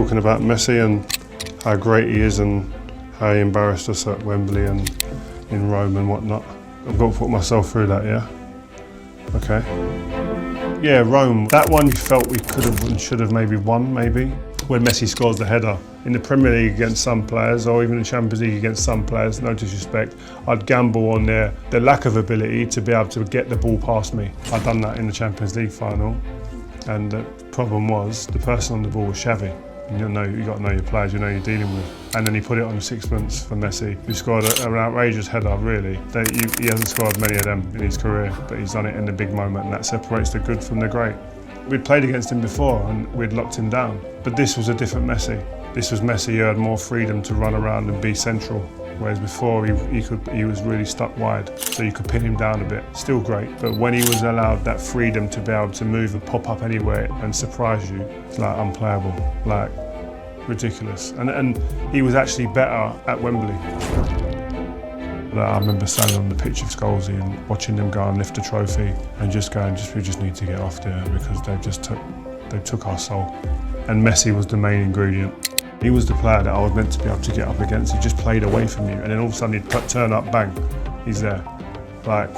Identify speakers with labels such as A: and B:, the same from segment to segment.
A: talking about Messi and how great he is and how he embarrassed us at Wembley and in Rome and whatnot. I've got to put myself through that, yeah? Okay. Yeah, Rome. That one you felt we could have and should have maybe won, maybe. When Messi scores the header. In the Premier League against some players, or even the Champions League against some players, no disrespect, I'd gamble on their lack of ability to be able to get the ball past me. I'd done that in the Champions League final, and the problem was the person on the ball was Xavi. You got to know your players, you know you're dealing with. And then he put it on the sixpence for Messi, who scored an outrageous header, really. He hasn't scored many of them in his career, but he's done it in the big moment, and that separates the good from the great. We'd played against him before and we'd locked him down, but this was a different Messi. This was Messi who had more freedom to run around and be central, whereas before he was really stuck wide, so you could pin him down a bit. Still great, but when he was allowed that freedom to be able to move and pop up anywhere and surprise you, it's like unplayable, like ridiculous. And he was actually better at Wembley. I remember standing on the pitch of Scholesy and watching them go and lift the trophy and just going, we just need to get off there because they took our soul. And Messi was the main ingredient. He was the player that I was meant to be able to get up against. He just played away from you, and then all of a sudden he'd turn up, bang, he's there. Like,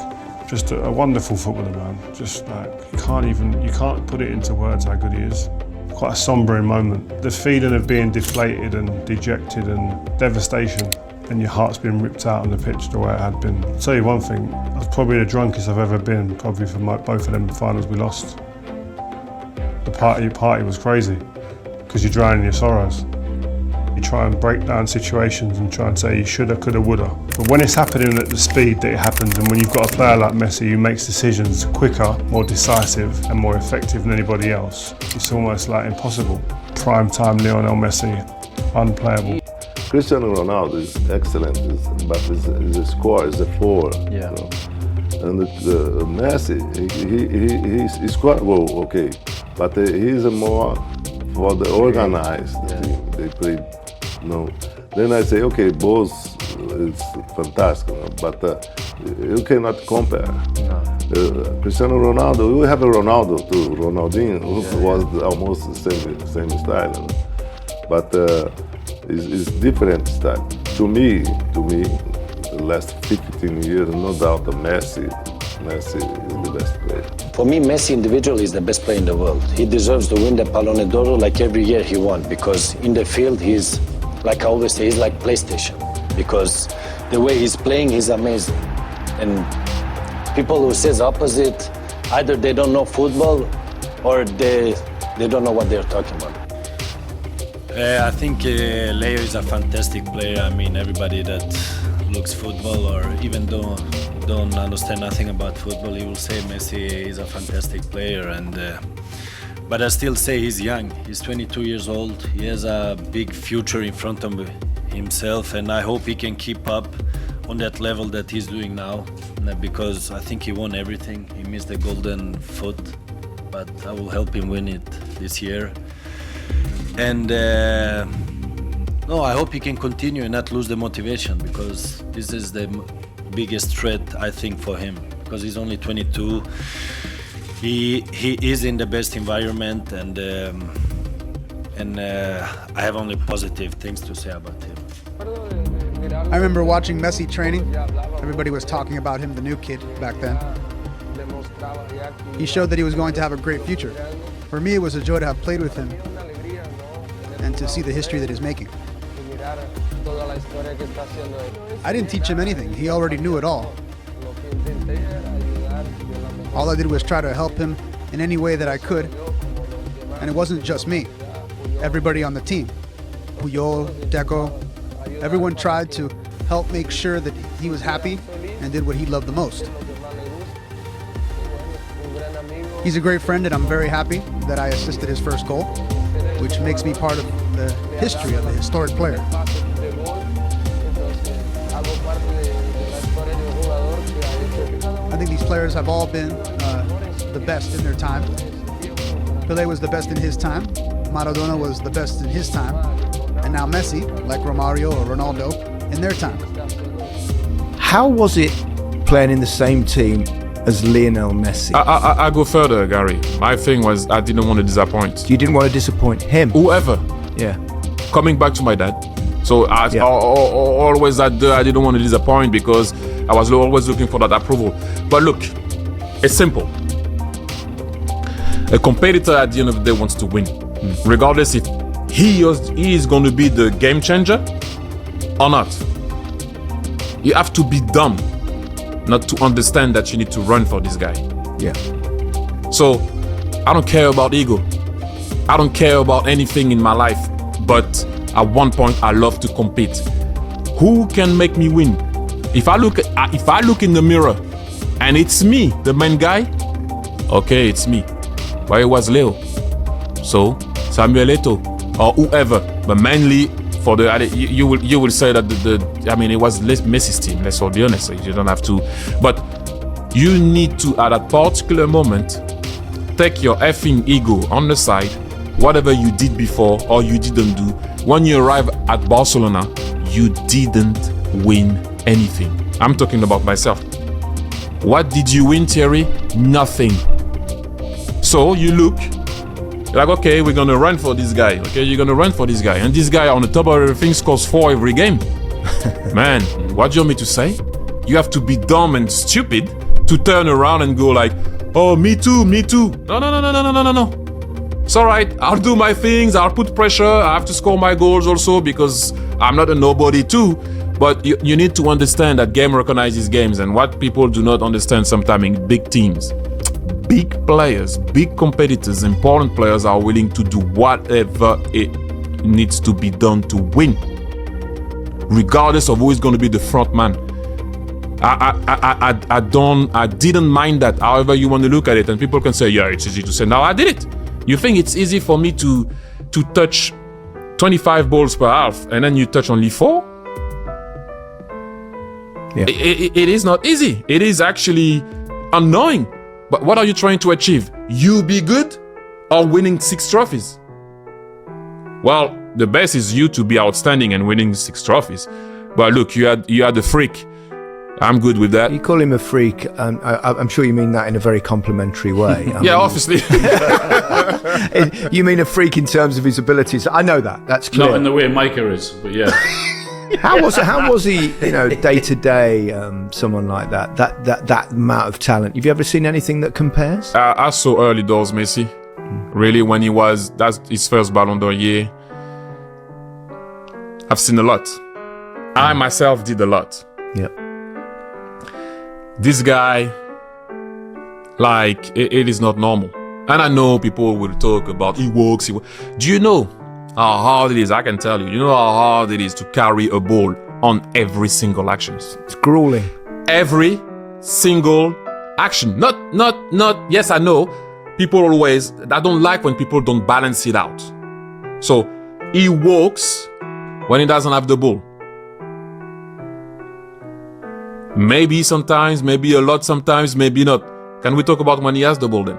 A: just a wonderful footballer, man. Just like, you can't put it into words how good he is. Quite a sombering moment. The feeling of being deflated and dejected and devastation, and your heart's been ripped out on the pitch the way it had been. I'll tell you one thing, I was probably the drunkest I've ever been, probably for both of them finals we lost. The party was crazy, because you're drowning your sorrows. You try and break down situations and try and say you shoulda, coulda, woulda. But when it's happening at the speed that it happens, and when you've got a player like Messi who makes decisions quicker, more decisive and more effective than anybody else, it's almost like impossible. Prime time Lionel Messi, unplayable.
B: Cristiano Ronaldo is excellent, but his score is a 4.
C: Yeah.
B: You know? And Messi, he scored well, okay, but he's more for the organized team. They play, Then I say, okay, both is fantastic, but you cannot compare.
C: No.
B: Cristiano Ronaldo, we have a Ronaldo too, Ronaldinho, who was almost the same style, but it's different style. To me, the last 15 years, no doubt, Messi is the best player.
C: For me, Messi individually is the best player in the world. He deserves to win the Ballon d'Or like every year he won, because in the field he's, like I always say, he's like PlayStation, because the way he's playing, he's amazing. And people who says opposite, either they don't know football or they don't know what they're talking about.
D: I think Leo is a fantastic player. I mean, everybody that looks football or even don't understand nothing about football, he will say Messi is a fantastic player. But I still say he's young. He's 22 years old. He has a big future in front of himself, and I hope he can keep up on that level that he's doing now, because I think he won everything. He missed the golden foot, but I will help him win it this year. And I hope he can continue and not lose the motivation, because this is the biggest threat, I think, for him, because he's only 22. He is in the best environment, and I have only positive things to say about him.
E: I remember watching Messi training. Everybody was talking about him, the new kid back then. He showed that he was going to have a great future. For me, it was a joy to have played with him and to see the history that he's making. I didn't teach him anything. He already knew it all. All I did was try to help him in any way that I could. And it wasn't just me. Everybody on the team, Puyol, Deco, everyone tried to help make sure that he was happy and did what he loved the most. He's a great friend, and I'm very happy that I assisted his first goal, which makes me part of the history of a historic player. I think these players have all been the best in their time. Pelé was the best in his time. Maradona was the best in his time. And now Messi, like Romario or Ronaldo, in their time.
F: How was it playing in the same team as Lionel Messi?
G: I go further, Gary. My thing was I didn't want to disappoint.
F: You didn't want to disappoint him?
G: Whoever.
F: Yeah.
G: Coming back to my dad. So always I didn't want to disappoint because I was always looking for that approval. But look, it's simple. A competitor at the end of the day wants to win, regardless if he is going to be the game changer or not. You have to be dumb not to understand that you need to run for this guy.
F: Yeah.
G: So I don't care about ego. I don't care about anything in my life. But at one point, I love to compete. Who can make me win? If I look in the mirror and it's me, the main guy, okay, it's me. But it was Leo. So Samuel Eto'o or whoever. But mainly for the you will say that it was Messi's team. Let's all be honest. You don't have to. But you need to at that particular moment take your effing ego on the side. Whatever you did before or you didn't do, when you arrive at Barcelona, you didn't win anything. I'm talking about myself. What did you win, Thierry? Nothing. So you look, you're like, okay, we're gonna run for this guy. Okay, you're gonna run for this guy. And this guy on the top of everything scores 4 every game. Man, what do you want me to say? You have to be dumb and stupid to turn around and go like, oh, me too. No. It's all right. I'll do my things. I'll put pressure. I have to score my goals also because I'm not a nobody too. But you need to understand that game recognizes games, and what people do not understand sometimes in big teams, big players, big competitors, important players are willing to do whatever it needs to be done to win, regardless of who is going to be the front man. I didn't mind that. However you want to look at it, and people can say, yeah, it's easy to say. Now I did it. You think it's easy for me to touch 25 balls per half and then you touch only 4? Yeah. It is not easy. It is actually annoying. But what are you trying to achieve? You be good or winning 6 trophies? Well, the best is you to be outstanding and winning 6 trophies. But look, you had the freak. I'm good with that.
F: You call him a freak, and I'm sure you mean that in a very complimentary way.
G: Obviously.
F: You mean a freak in terms of his abilities. I know that. That's clear.
H: Not in the way Micah is, but yeah.
F: How was he, day to day, someone like that? That amount of talent. Have you ever seen anything that compares?
G: I saw early doors Messi. Really, when that's his first Ballon d'Or year. I've seen a lot. I myself did a lot.
F: Yeah.
G: This guy, it is not normal. And I know people will talk about he works. Do you know how hard it is? I can tell you. You know how hard it is to carry a ball on every single action.
F: It's grueling.
G: Every single action. Not. Yes, I know. People always. I don't like when people don't balance it out. So he works when he doesn't have the ball. Maybe sometimes, maybe a lot sometimes, maybe not. Can we talk about when he has the ball then?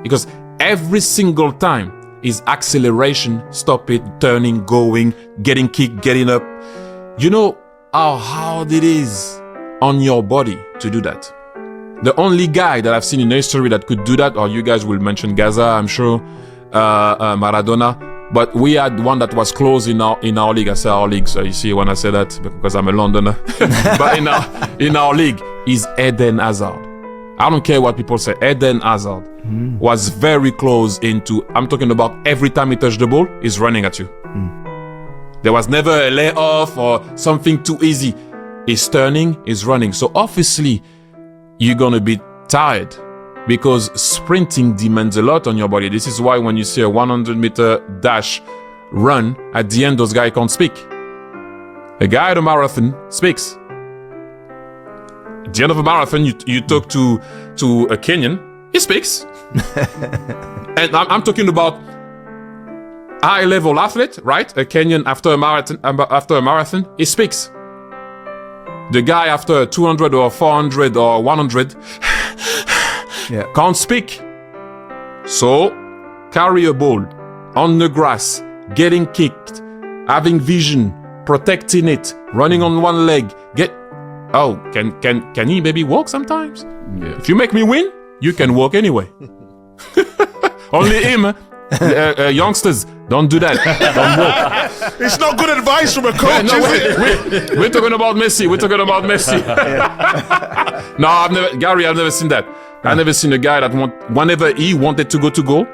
G: Because every single time is acceleration, stop it, turning, going, getting kicked, getting up. You know how hard it is on your body to do that. The only guy that I've seen in history that could do that, or you guys will mention Gaza, I'm sure, Maradona. But we had one that was close in our league. I say our league, so you see when I say that because I'm a Londoner. But in our league is Eden Hazard. I don't care what people say. Eden Hazard was very close into. I'm talking about every time he touched the ball, he's running at you. There was never a layoff or something too easy. He's turning, he's running. So obviously, you're gonna be tired. Because sprinting demands a lot on your body. This is why when you see a 100-meter dash run, at the end, those guys can't speak. A guy at a marathon speaks. At the end of a marathon, you talk to a Kenyan, he speaks. And I'm talking about high-level athlete, right? A Kenyan after a marathon, he speaks. The guy after 200 or 400 or 100... can't speak. So, carry a ball on the grass, getting kicked, having vision, protecting it, running on one leg. Can he maybe walk sometimes? Yeah. If you make me win, you can walk anyway. Only him, youngsters, Don't do that. Don't walk.
I: It's not good advice from a coach,
G: No,
I: is it?
G: we're talking about Messi. We're talking about Messi. No, I've never seen that. I've never seen a guy that whenever he wanted to go to goal,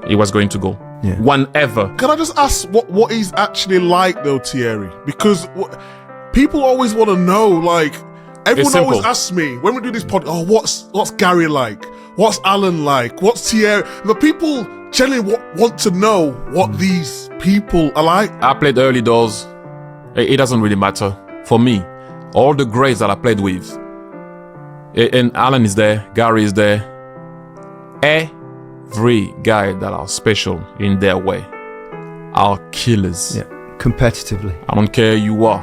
G: he was going to goal.
F: Yeah.
G: Whenever.
I: Can I just ask what he's actually like though, Thierry? Because people always want to know. Like everyone always asks me when we do this pod, what's Gary like? What's Alan like? What's Thierry? The people generally want to know what these people are like.
G: I played early doors. It doesn't really matter for me. All the greats that I played with, and Alan is there, Gary is there. Every guy that are special in their way are killers.
F: Yeah, competitively.
G: I don't care who you are.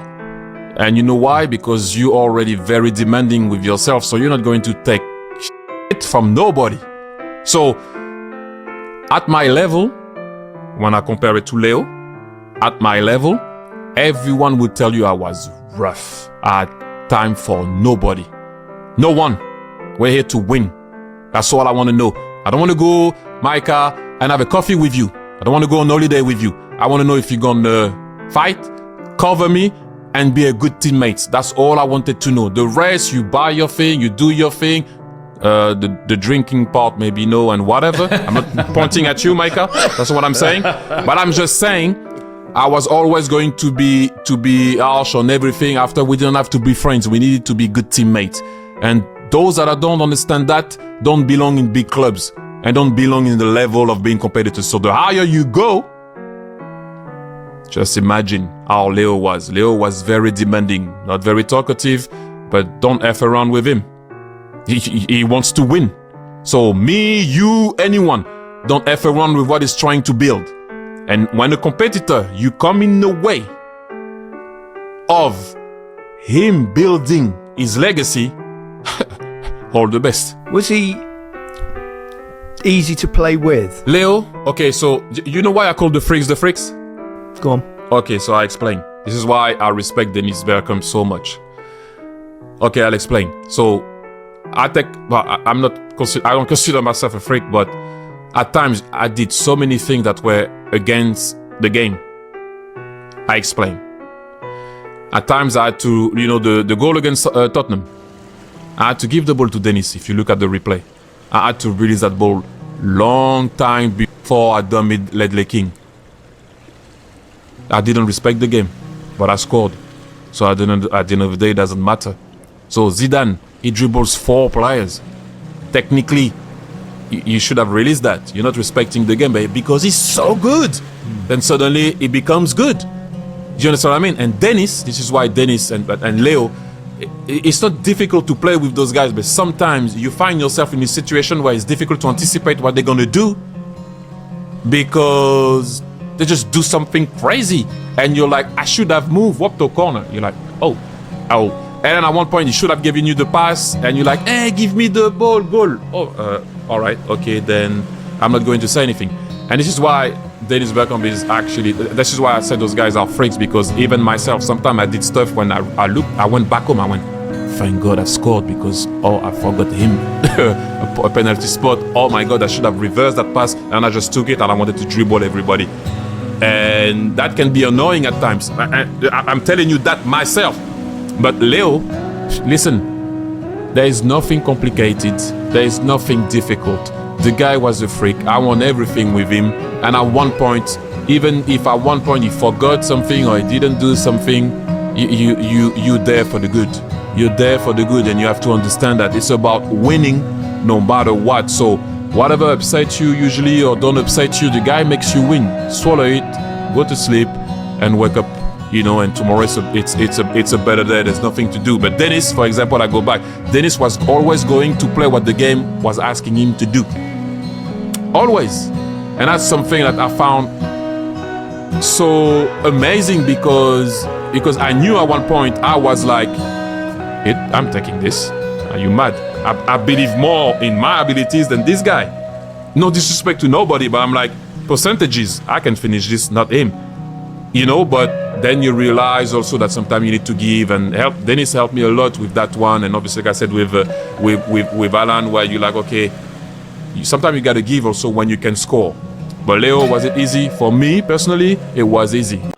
G: And you know why? Because you're already very demanding with yourself, so you're not going to take shit from nobody. So, at my level, when I compare it to Leo, at my level, everyone would tell you I was rough. I had time for nobody. No one. We're here to win. That's all I want to know. I don't want to go, Micah, and have a coffee with you. I don't want to go on holiday with you. I want to know if you're going to fight, cover me, and be a good teammate. That's all I wanted to know. The rest, you buy your thing, you do your thing. The drinking part, maybe no, and whatever. I'm not pointing at you, Micah. That's what I'm saying. But I'm just saying, I was always going to be harsh on everything. After we didn't have to be friends, we needed to be good teammates. And those that don't understand that don't belong in big clubs and don't belong in the level of being competitors. So the higher you go, just imagine how Leo was. Leo was very demanding, not very talkative, but don't F around with him. He wants to win. So me, you, anyone, don't F around with what he's trying to build. And when a competitor, you come in the way of him building his legacy, all the best.
F: Was he easy to play with?
G: Leo, okay, so you know why I call the freaks?
F: Go on.
G: Okay, so I explain. This is why I respect Dennis Bergkamp so much. Okay, I'll explain. So I don't consider myself a freak, but at times I did so many things that were against the game. I explain. At times I had to, the goal against Tottenham, I had to give the ball to Dennis. If you look at the replay, I had to release that ball long time before I done with Ledley King. I didn't respect the game, but I scored. So at the end of the day, it doesn't matter. So Zidane, he dribbles 4 players. Technically, you should have released that. You're not respecting the game, but because he's so good, then suddenly it becomes good. Do you understand what I mean? And Dennis, this is why Dennis and Leo, it's not difficult to play with those guys, but sometimes you find yourself in a situation where it's difficult to anticipate what they're going to do because they just do something crazy. And you're like, I should have moved, walked to a corner. You're like, oh. And then at one point, he should have given you the pass, and you're like, hey, give me the ball, goal. Oh, all right, okay, then I'm not going to say anything. And this is why Dennis Bergkamp is actually, this is why I said those guys are freaks, because even myself, sometimes I did stuff when I went back home, I went, thank God I scored because, I forgot him. a penalty spot. Oh my God, I should have reversed that pass, and I just took it, and I wanted to dribble everybody. And that can be annoying at times. I'm telling you that myself. But Leo, listen, there is nothing complicated. There is nothing difficult. The guy was a freak. I won everything with him. And at one point, even if at one point he forgot something or he didn't do something, you're there for the good. You're there for the good, and you have to understand that it's about winning no matter what. So whatever upsets you usually or don't upset you, the guy makes you win. Swallow it, go to sleep, and wake up. And tomorrow it's a better day. There's nothing to do. But Dennis, for example, I go back. Dennis was always going to play what the game was asking him to do. Always. And that's something that I found so amazing because I knew at one point I was like, I'm taking this. Are you mad? I believe more in my abilities than this guy. No disrespect to nobody, but I'm like, percentages, I can finish this, not him. But then you realize also that sometimes you need to give and help. Dennis helped me a lot with that one, and obviously, like I said, with Alan, where you're like, okay, sometimes you got to give also when you can score. But Leo, was it easy? For me, personally, it was easy.